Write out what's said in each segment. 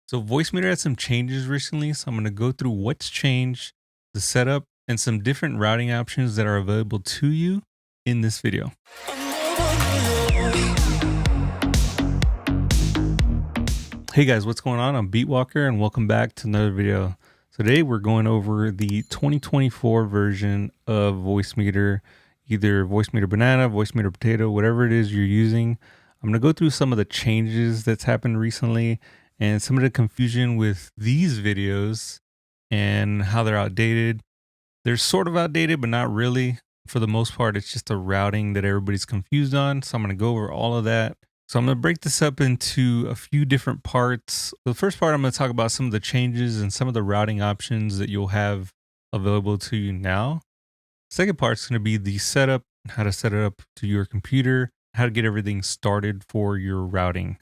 So Voicemeeter had some changes recently, so I'm going to go through what's changed, the setup, and some different routing options that are available to you in this video. Hey guys, what's going on? I'm Beatwalker and welcome back to another video. Today we're going over the 2024 version of Voicemeeter, either Voicemeeter Banana, Voicemeeter Potato, whatever it is you're using. I'm going to go through some of the changes that's happened recently and some of the confusion with these videos and how they're outdated. They're sort of outdated, but not really. For the most part, it's just a routing that everybody's confused on. So I'm going to go over all of that. So I'm going to break this up into a few different parts. The first part, I'm going to talk about some of the changes and some of the routing options that you'll have available to you now. Second part is going to be the setup, how to set it up to your computer, how to get everything started for your routing.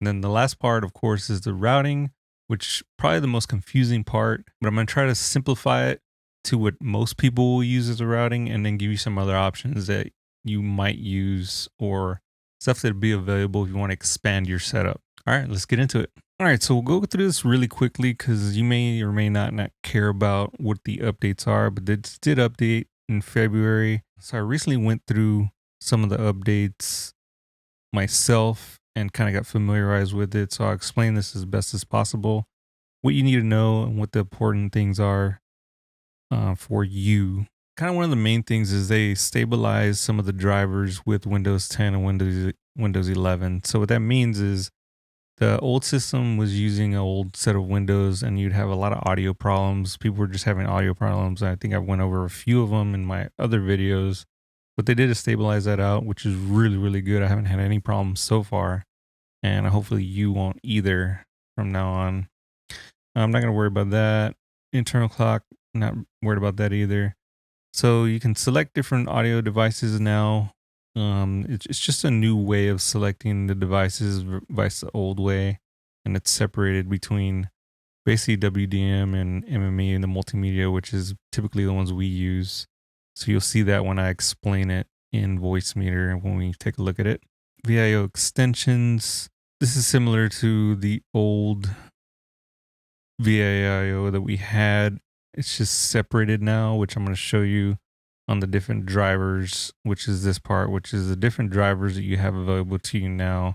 And then the last part, of course, is the routing, which probably the most confusing part, but I'm going to try to simplify it to what most people will use as a routing and then give you some other options that you might use or stuff that'll be available if you want to expand your setup. All right, let's get into it. All right, so we'll go through this really quickly because you may or may not care about what the updates are, but this did update in February. So I recently went through some of the updates myself and kind of got familiarized with it. So I'll explain this as best as possible, what you need to know and what the important things are for you. Kind of one of the main things is they stabilize some of the drivers with Windows 10 and Windows 11. So what that means is the old system was using an old set of Windows and you'd have a lot of audio problems. People were just having audio problems. I think I went over a few of them in my other videos, but they did stabilize that out, which is really, really good. I haven't had any problems so far, and hopefully you won't either from now on. I'm not going to worry about that. Internal clock, not worried about that either. So you can select different audio devices now. It's just a new way of selecting the devices versus the old way, and it's separated between basically WDM and MME and the multimedia, which is typically the ones we use. So you'll see that when I explain it in Voicemeeter when we take a look at it. VIO extensions. This is similar to the old VIO that we had. It's just separated now, which I'm going to show you on the different drivers, which is this part, which is the different drivers that you have available to you now.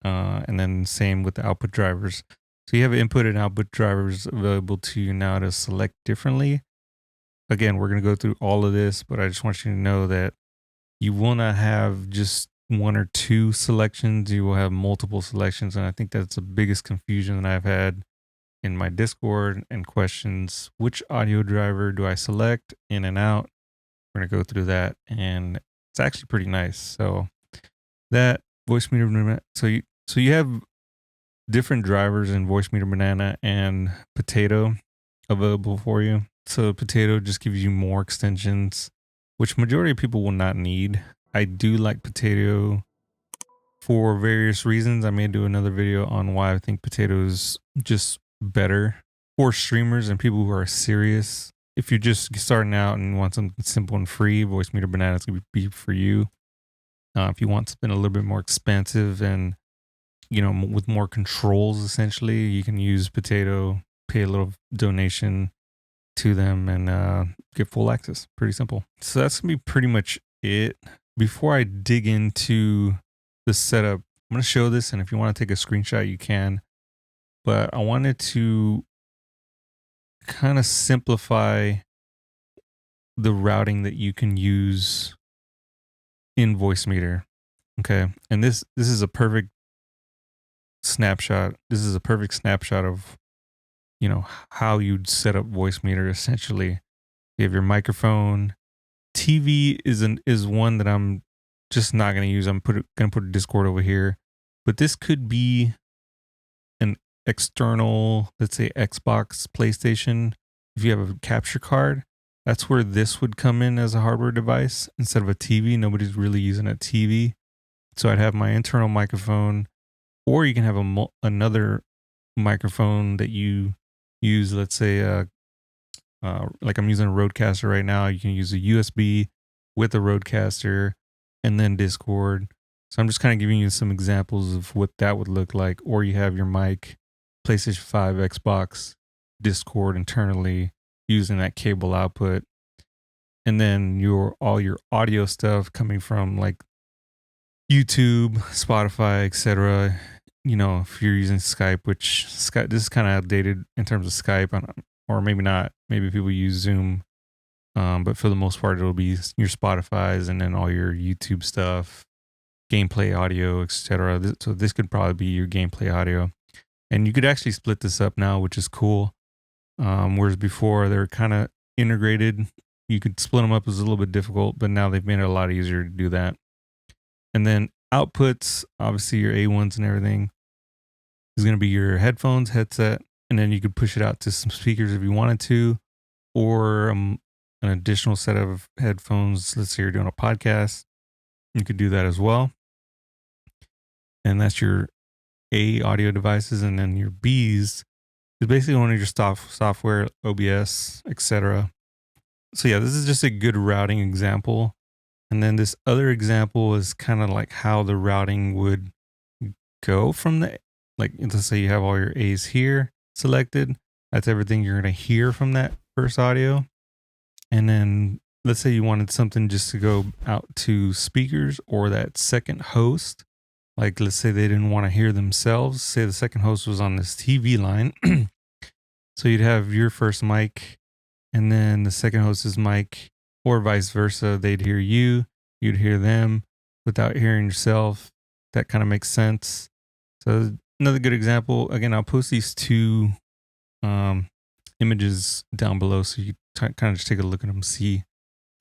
And then same with the output drivers. So you have input and output drivers available to you now to select differently. Again, we're going to go through all of this, but I just want you to know that you will not have just one or two selections. You will have multiple selections. And I think that's the biggest confusion that I've had in my Discord and questions. Which audio driver do I select in and out? We're going to go through that, and it's actually pretty nice. So that Voicemeeter, so you have different drivers in Voicemeeter Banana and Potato available for you. So Potato just gives you more extensions, which majority of people will not need. I do like Potato for various reasons. I may do another video on why I think Potato is just better for streamers and people who are serious. If you're just starting out and want something simple and free, Voicemeeter Banana is going to be for you. If you want something a little bit more expensive and, you know, with more controls, essentially, you can use Potato, pay a little donation to them, and get full access. Pretty simple. So that's going to be pretty much it. Before I dig into the setup, I'm going to show this, and if you want to take a screenshot, you can. But I wanted to kind of simplify the routing that you can use in Voicemeeter. Okay. And this is a perfect snapshot. This is a perfect snapshot of, you know, how you'd set up Voicemeeter essentially. You have your microphone. TV is one that I'm just not going to use. I'm going to put a Discord over here. But this could be an external, let's say Xbox, PlayStation. If you have a capture card, that's where this would come in as a hardware device instead of a TV. Nobody's really using a TV. So I'd have my internal microphone, or you can have another microphone that you use. Let's say, like I'm using a Rodecaster right now. You can use a USB with a Rodecaster and then Discord. So I'm just kind of giving you some examples of what that would look like. Or you have your mic, PlayStation 5, Xbox, Discord internally using that cable output. And then all your audio stuff coming from like YouTube, Spotify, etc. You know, if you're using Skype, which Skype, this is kind of outdated in terms of Skype, or maybe not. Maybe people use Zoom, but for the most part, it'll be your Spotify's and then all your YouTube stuff, gameplay audio, etc. So this could probably be your gameplay audio, and you could actually split this up now, which is cool. Whereas before they're kind of integrated, you could split them up. It was a little bit difficult, but now they've made it a lot easier to do that. And then outputs, obviously your A1s and everything, is going to be your headphones, headset, and then you could push it out to some speakers if you wanted to, or an additional set of headphones. Let's say you're doing a podcast, you could do that as well. And that's your A audio devices, and then your B's is basically one of your software, OBS, etc. So yeah, this is just a good routing example. And then this other example is kind of like how the routing would go from like, let's say you have all your A's here selected. That's everything you're going to hear from that first audio. And then let's say you wanted something just to go out to speakers or that second host. Like, let's say they didn't want to hear themselves. Say the second host was on this TV line. So you'd have your first mic and then the second host's mic, or vice versa. They'd hear you, you'd hear them without hearing yourself. That kind of makes sense. So another good example, again, I'll post these two images down below so you kind of just take a look at them, see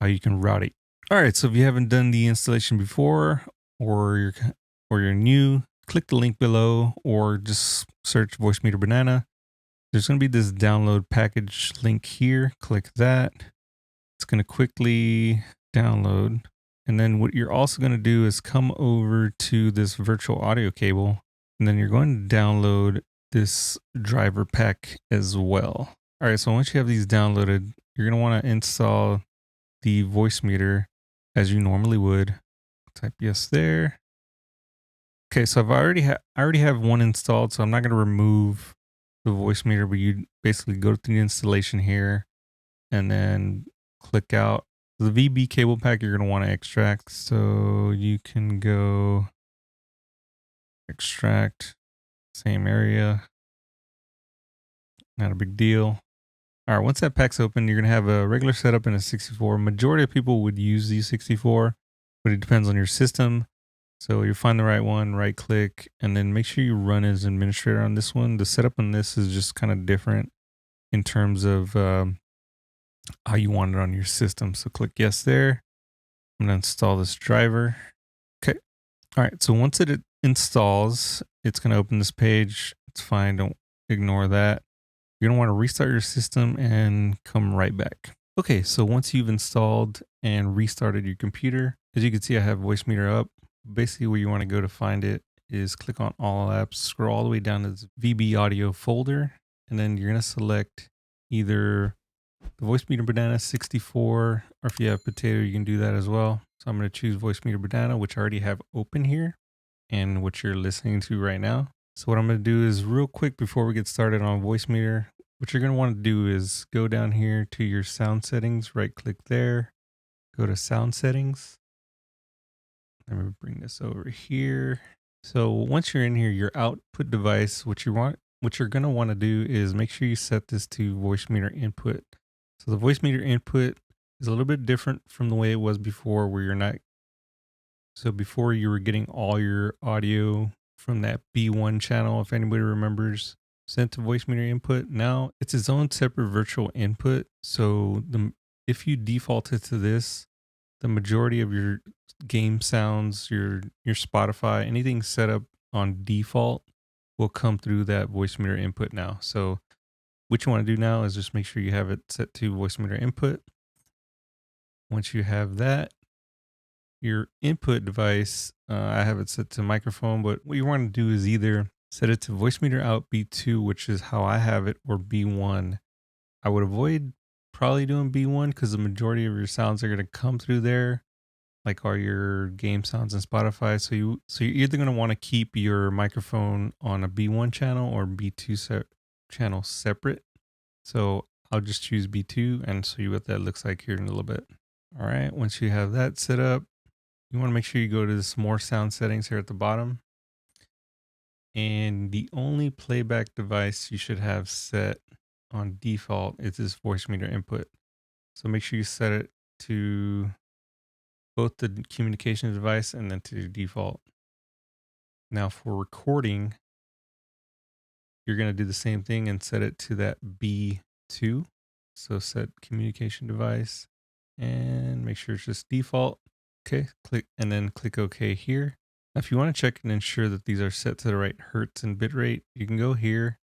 how you can route it. All right, so if you haven't done the installation before, or you're new, click the link below or just search Voicemeeter Banana. There's going to be this download package link here. Click that. It's going to quickly download. And then what you're also going to do is come over to this virtual audio cable, and then you're going to download this driver pack as well. All right, so once you have these downloaded, you're going to want to install the Voicemeeter as you normally would. Type yes there. Okay, so I already have one installed, so I'm not going to remove the Voicemeeter, but you basically go through the installation here and then click out the VB cable pack. You're going to want to extract, so you can go extract, same area, not a big deal. All right, once that pack's open, you're going to have a regular setup in a 64. Majority of people would use the 64, but it depends on your system. So you find the right one, right click, and then make sure you run as administrator on this one. The setup on this is just kind of different in terms of how you want it on your system. So click yes there. I'm going to install this driver. Okay. All right. So once it installs, it's going to open this page. It's fine. Don't ignore that. You're going to want to restart your system and come right back. Okay. So once you've installed and restarted your computer, as you can see, I have Voicemeeter up. Basically, where you want to go to find it is click on all apps, scroll all the way down to this VB audio folder, and then you're going to select either the Voicemeeter Banana 64, or if you have Potato, you can do that as well. So I'm going to choose Voicemeeter Banana, which I already have open here and what you're listening to right now. So what I'm going to do is real quick before we get started on Voicemeeter, what you're going to want to do is go down here to your sound settings, right click there, go to sound settings. Let me bring this over here. So once you're in here, your output device, what you're going to want to do is make sure you set this to Voicemeeter input. So the Voicemeeter input is a little bit different from the way it was before, where you're not. So before you were getting all your audio from that B1 channel, if anybody remembers, sent to Voicemeeter input. Now it's its own separate virtual input. So if you default it to this, the majority of your game sounds, your Spotify, anything set up on default will come through that Voicemeeter input now. So what you want to do now is just make sure you have it set to Voicemeeter input. Once you have that, your input device, I have it set to microphone, but what you want to do is either set it to Voicemeeter out B2, which is how I have it, or B1. I would avoid probably doing B1 because the majority of your sounds are going to come through there. like all your game sounds in Spotify. So you're either going to want to keep your microphone on a B1 channel or B2 channel separate. So I'll just choose B2 and show you what that looks like here in a little bit. All right, once you have that set up, you want to make sure you go to this more sound settings here at the bottom. And the only playback device you should have set on default is this Voicemeeter input. So make sure you set it to both the communication device and then to default. Now for recording, you're going to do the same thing and set it to that B2. So set communication device and make sure it's just default. Okay, click and then click OK here. Now, if you want to check and ensure that these are set to the right hertz and bit rate, you can go here.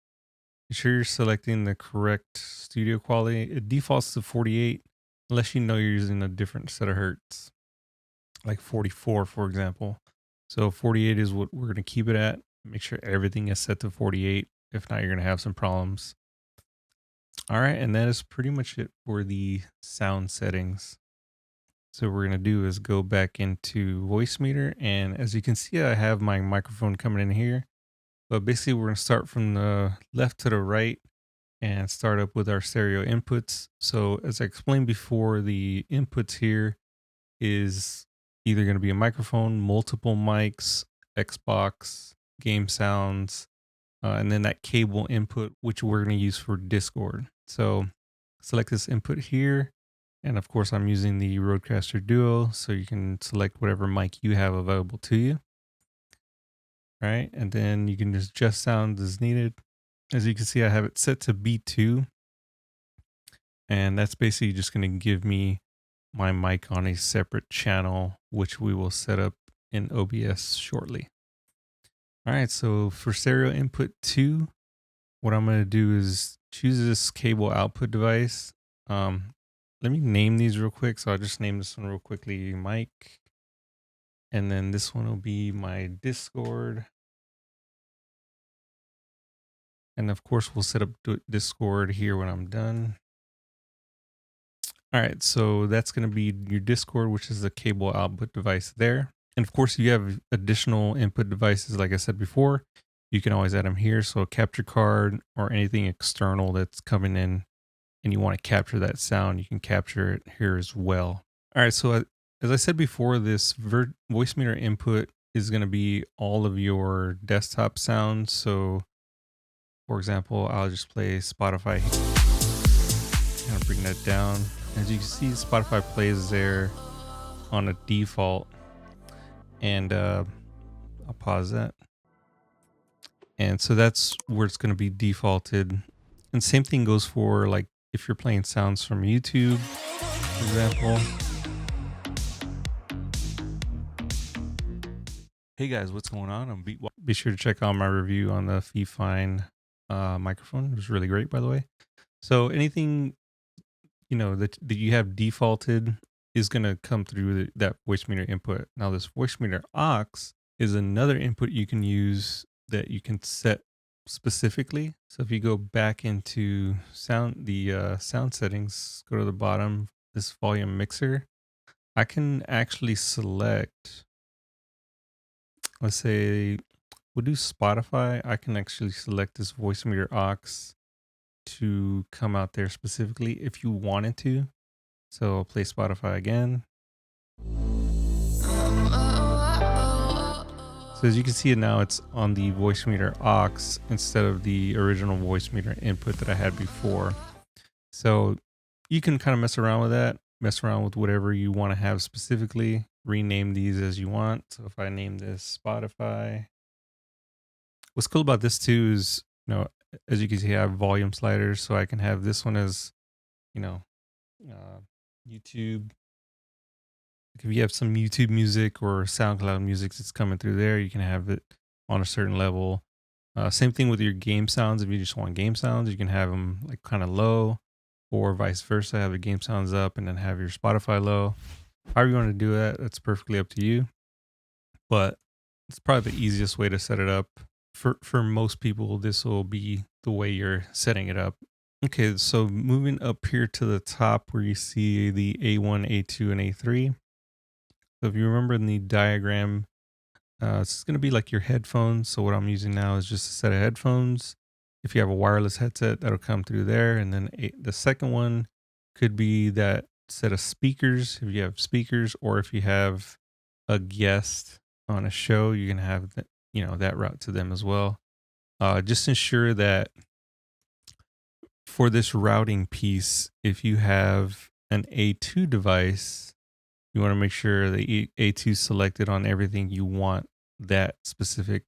Ensure you're selecting the correct studio quality. It defaults to 48 unless you know you're using a different set of hertz, like 44, for example. So 48 is what we're going to keep it at. Make sure everything is set to 48. If not, you're going to have some problems. All right, and that is pretty much it for the sound settings. So what we're going to do is go back into Voicemeeter, and as you can see, I have my microphone coming in here. But basically, we're going to start from the left to the right and start up with our stereo inputs. So as I explained before, the inputs here is either going to be a microphone, multiple mics, Xbox, game sounds, and then that cable input, which we're going to use for Discord. So select this input here. And of course, I'm using the Rodecaster Duo, so you can select whatever mic you have available to you. Right, and then you can just adjust sound as needed. As you can see, I have it set to B2. And that's basically just going to give me my mic on a separate channel, which we will set up in OBS shortly. All right, so for stereo input 2, what I'm going to do is choose this cable output device. Let me name these real quick. So I'll just name this one real quickly, mic. And then this one will be my Discord. And of course, we'll set up Discord here when I'm done. All right, so that's going to be your Discord, which is the cable output device there. And of course, if you have additional input devices, like I said before, you can always add them here. So a capture card or anything external that's coming in and you want to capture that sound, you can capture it here as well. All right, so as I said before, this Voicemeeter input is going to be all of your desktop sounds. So for example, I'll just play Spotify. Kind of bring that down. As you can see, Spotify plays there on a default. And I'll pause that. And so that's where it's going to be defaulted. And same thing goes for like if you're playing sounds from YouTube, for example. Hey guys, what's going on? Be sure to check out my review on the Fifine microphone. It was really great, by the way. So anything that you have defaulted is going to come through that Voicemeeter input. Now this Voicemeeter aux is another input you can use that you can set specifically. So if you go back into sound settings, go to the bottom, this volume mixer, I can actually select, let's say we'll do Spotify. I can actually select this Voicemeeter aux to come out there specifically if you wanted to. So I'll play Spotify again. So as you can see it now, it's on the Voicemeeter aux instead of the original Voicemeeter input that I had before. So you can kind of mess around with that, mess around with whatever you want to have specifically, rename these as you want. So if I name this Spotify, what's cool about this too is, as you can see, I have volume sliders, so I can have this one as, YouTube. If you have some YouTube music or SoundCloud music that's coming through there, you can have it on a certain level. Same thing with your game sounds. If you just want game sounds, you can have them like kind of low, or vice versa. Have the game sounds up and then have your Spotify low. However you want to do that, that's perfectly up to you. But it's probably the easiest way to set it up. For most people, this will be the way you're setting it up. Okay, so moving up here to the top where you see the A1, A2, and A3. So if you remember in the diagram, it's going to be like your headphones. So what I'm using now is just a set of headphones. If you have a wireless headset, that'll come through there. And then the second one could be that set of speakers, if you have speakers, or if you have a guest on a show, you can have that, that route to them as well. Just ensure that for this routing piece, if you have an A2 device, you want to make sure the A2 is selected on everything you want that specific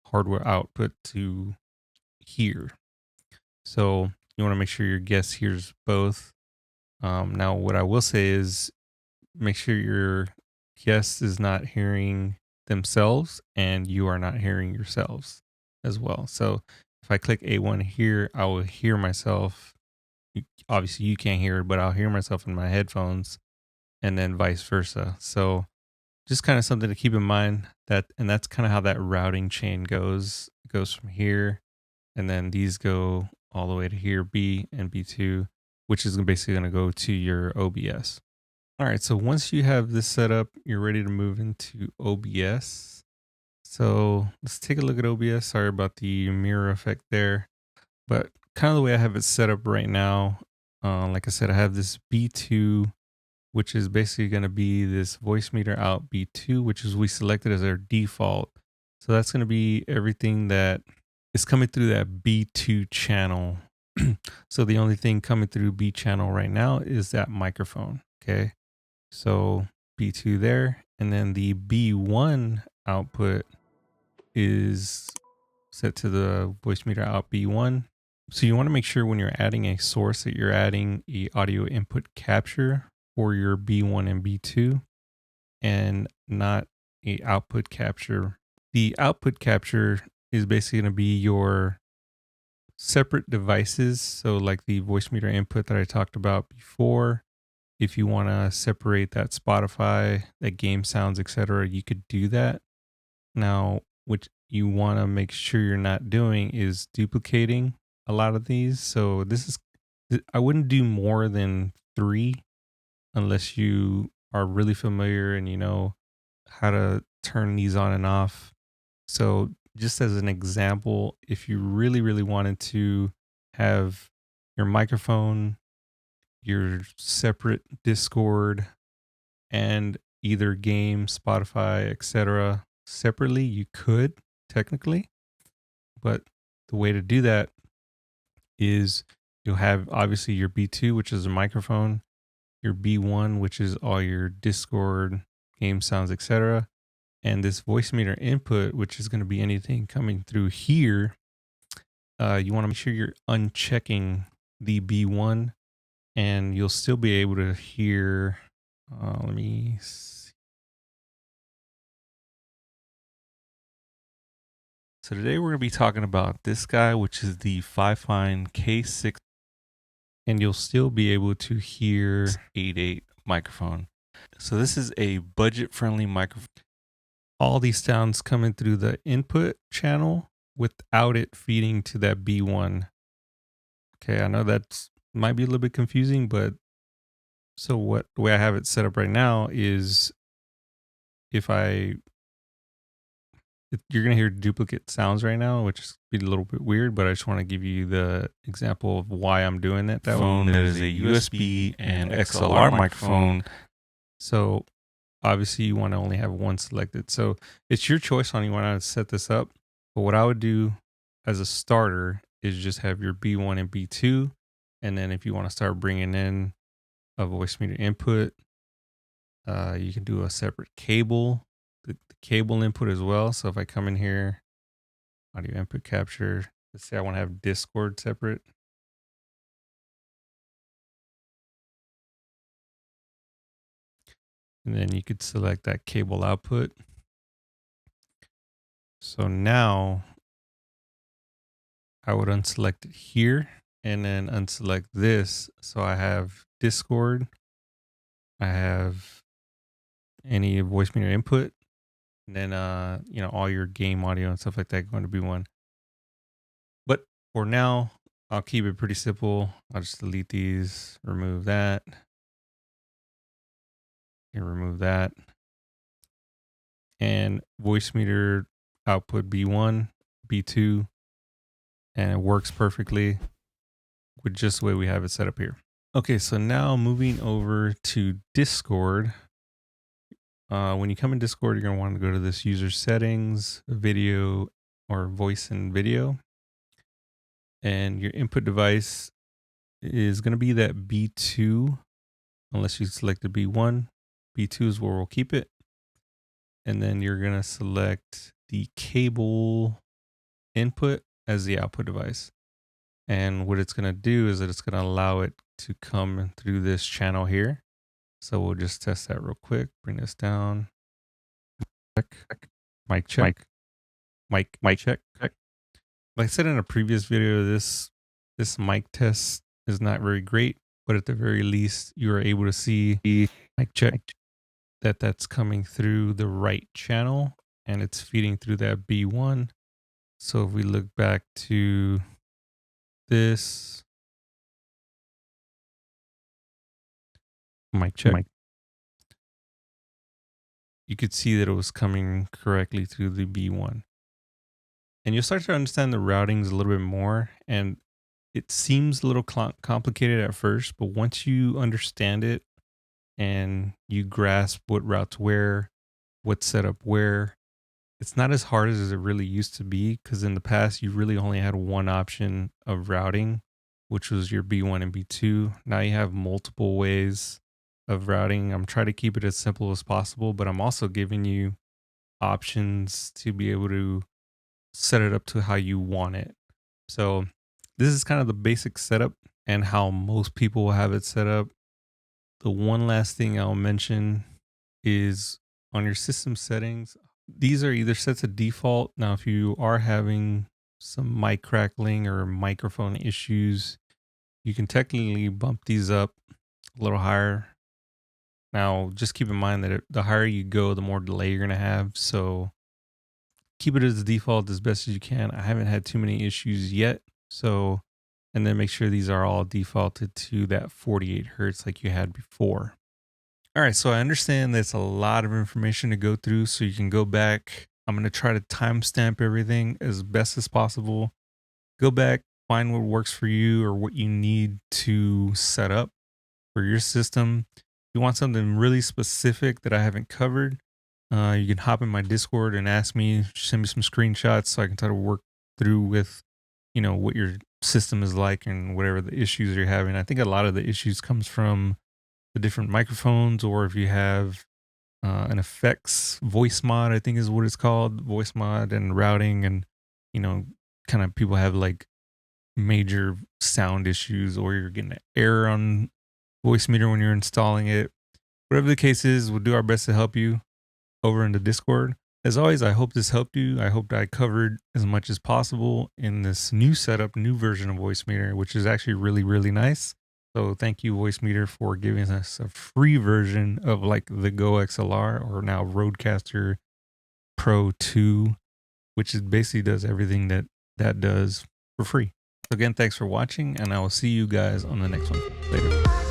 hardware output to hear. So you want to make sure your guest hears both. Now, what I will say is make sure your guest is not hearing themselves and you are not hearing yourselves as well. So if I click A1 here, I will hear myself. Obviously, you can't hear it, but I'll hear myself in my headphones, and then vice versa. So just kind of something to keep in mind, and that's kind of how that routing chain goes. It goes from here, and then these go all the way to here, B and B2, which is basically going to go to your OBS. All right, so once you have this set up, you're ready to move into OBS. So let's take a look at OBS. Sorry about the mirror effect there, but kind of the way I have it set up right now, like I said, I have this B2, which is basically going to be this Voicemeeter out B2, which is we selected as our default. So that's going to be everything that is coming through that B2 channel. So the only thing coming through B channel right now is that microphone. Okay. So B2 there. And then the B1 output is set to the Voicemeeter out B1. So you want to make sure when you're adding a source that you're adding a audio input capture for your B1 and B2 and not a output capture. The output capture is basically going to be your separate devices. So like the Voicemeeter input that I talked about before, if you want to separate that Spotify, that game sounds, etc., you could do that. Now, what you want to make sure you're not doing is duplicating a lot of these. So I wouldn't do more than 3 unless you are really familiar and you know how to turn these on and off. So just as an example, if you really, really wanted to have your microphone, your separate Discord, and either game, Spotify, etc., separately, you could technically, but the way to do that is you'll have obviously your B2, which is a microphone, your B1, which is all your Discord, game sounds, etc., and this Voicemeeter input, which is going to be anything coming through here. You want to make sure you're unchecking the B1, and you'll still be able to hear. Let me see. So today we're going to be talking about this guy, which is the Fifine K6, and you'll still be able to hear 8.8 microphone. So this is a budget-friendly microphone. All these sounds coming through the input channel without it feeding to that B1. Okay, I know that might be a little bit confusing, but so the way I have it set up right now is you're going to hear duplicate sounds right now, which is a little bit weird, but I just want to give you the example of why I'm doing it that phone way. that is a USB and XLR microphone. So obviously you want to only have one selected. So it's your choice on you want to set this up. But what I would do as a starter is just have your B1 and B2. And then if you want to start bringing in a Voicemeeter input, you can do a separate cable, the cable input as well. So if I come in here, audio input capture, let's say I want to have Discord separate. And then you could select that cable output. So now I would unselect it here and then unselect this. So I have Discord. I have any Voicemeeter input. And then, all your game audio and stuff like that going to be one. But for now, I'll keep it pretty simple. I'll just delete these, remove that, and remove that. and Voicemeeter output B1, B2, and it works perfectly with just the way we have it set up here. Okay, so now moving over to Discord. When you come in Discord, you're going to want to go to this user settings, video, or voice and video. And your input device is going to be that B2, unless you selected B1. B2 is where we'll keep it. And then you're going to select the cable input as the output device. And what it's going to do is that it's going to allow it to come through this channel here. So we'll just test that real quick. Bring this down. Check. Mic check. Mic check. Like I said in a previous video, this mic test is not very great, but at the very least, you are able to see mic check that's coming through the right channel and it's feeding through that B1. So if we look back to this mic check, you could see that it was coming correctly through the B1. And you'll start to understand the routings a little bit more. And it seems a little complicated at first, but once you understand it and you grasp what routes where, what's set up where, it's not as hard as it really used to be, because in the past you really only had one option of routing, which was your B1 and B2. Now you have multiple ways of routing. I'm trying to keep it as simple as possible, but I'm also giving you options to be able to set it up to how you want it. So this is kind of the basic setup and how most people will have it set up. The one last thing I'll mention is on your system settings, these are either set to default. Now, if you are having some mic crackling or microphone issues, you can technically bump these up a little higher. Now, just keep in mind that the higher you go, the more delay you're going to have. So keep it as default as best as you can. I haven't had too many issues yet. So, and then make sure these are all defaulted to that 48 hertz like you had before. All right, so I understand that's a lot of information to go through, so you can go back. I'm going to try to timestamp everything as best as possible. Go back, find what works for you or what you need to set up for your system. If you want something really specific that I haven't covered, you can hop in my Discord and ask me, send me some screenshots so I can try to work through with, you know, what your system is like and whatever the issues you're having. I think a lot of the issues comes from the different microphones, or if you have an effects voice mod, I think is what it's called, voice mod and routing, and, you know, kind of people have like major sound issues, or you're getting an error on Voicemeeter when you're installing it. Whatever the case is, we'll do our best to help you over in the Discord. As always, I hope this helped you. I hope that I covered as much as possible in this new setup, new version of Voicemeeter, which is actually really, really nice. So thank you, Voicemeeter, for giving us a free version of like the Go XLR, or now Rodecaster Pro 2, which is basically does everything that does for free. So again, thanks for watching, and I will see you guys on the next one. Later.